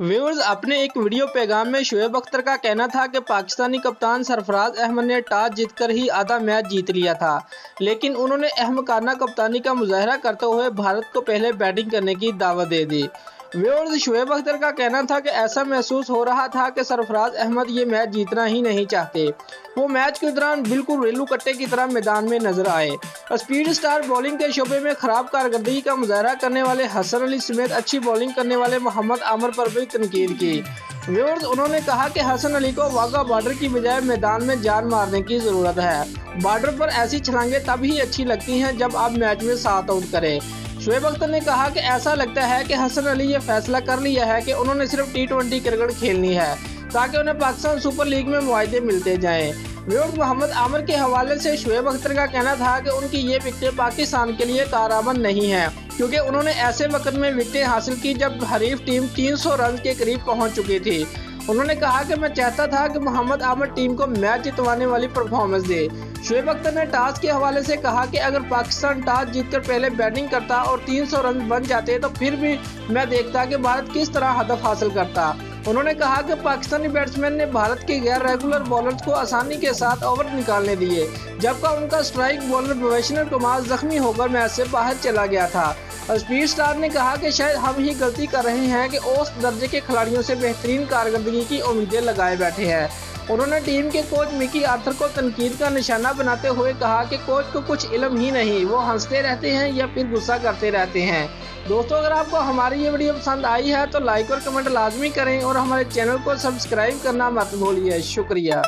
Viewers, अपने एक video पैगाम में शोएब अख्तर का कहना था कि पाकिस्तानी कप्तान सरफराज अहमद ने टॉस जीतकर ही आधा मैच जीत लिया था, लेकिन उन्होंने अहमकाना कप्तानी का मुजाहरा करते हुए भारत को पहले बैटिंग करने की दावत दे दी। व्यूअर्स, शोएब अख्तर का कहना था कि ऐसा महसूस हो रहा था कि सरफराज अहमद ये मैच जीतना ही नहीं चाहते। वो मैच के दौरान बिल्कुल रेलू कट्टे की तरह मैदान में नजर आए। स्पीड स्टार बॉलिंग के शोबे में खराब कारकर्दगी का मुजाहरा करने वाले हसन अली समेत अच्छी बॉलिंग करने वाले मोहम्मद आमिर पर भी तनकीद की। व्यूअर्स, उन्होंने कहा कि हसन अली को वाघा बॉर्डर की बजाय मैदान में जान मारने की जरूरत है। बॉर्डर पर ऐसी छलांगे तब ही अच्छी लगती हैं जब आप मैच में 7 आउट करें। शोएब अख्तर ने कहा कि ऐसा लगता है कि हसन अली ये फैसला कर लिया है कि उन्होंने सिर्फ T20 क्रिकेट खेलनी है ताकि उन्हें पाकिस्तान सुपर लीग में मुआहदे मिलते जाएं। व्यूअर्स, मोहम्मद आमिर के हवाले से शोएब अख्तर का कहना था कि उनकी ये विकेटें पाकिस्तान के लिए कारआमद नहीं है, क्योंकि उन्होंने ऐसे वक्त में विकेटें हासिल की जब हरीफ टीम 300 रन के करीब पहुंच चुकी थी। उन्होंने कहा कि मैं चाहता था कि मोहम्मद आमिर टीम को मैच जितवाने वाली परफॉर्मेंस दे। शोएब अख्तर ने टॉस के हवाले से कहा कि अगर पाकिस्तान टॉस जीतकर पहले बैटिंग करता और 300 रन बन जाते तो फिर भी मैं देखता कि भारत किस तरह हदफ हासिल करता। उन्होंने कहा कि पाकिस्तानी बैट्समैन ने भारत के गैर रेगुलर बॉलर्स को आसानी के साथ ओवर निकालने दिए, जबकि उनका स्ट्राइक बॉलर भुवनेश्वर कुमार जख्मी होकर मैच से बाहर चला गया था। स्पीड स्टार ने कहा कि शायद हम ही गलती कर रहे हैं कि औसत दर्जे के खिलाड़ियों से बेहतरीन कारकर्दगी की उम्मीदें लगाए बैठे हैं। उन्होंने टीम के कोच मिकी आर्थर को तनकीद का निशाना बनाते हुए कहा कि कोच को कुछ इल्म ही नहीं, वो हंसते रहते हैं या फिर गुस्सा करते रहते हैं। दोस्तों, अगर आपको हमारी ये वीडियो पसंद आई है तो लाइक और कमेंट लाजमी करें और हमारे चैनल को सब्सक्राइब करना मत भूलिए। शुक्रिया।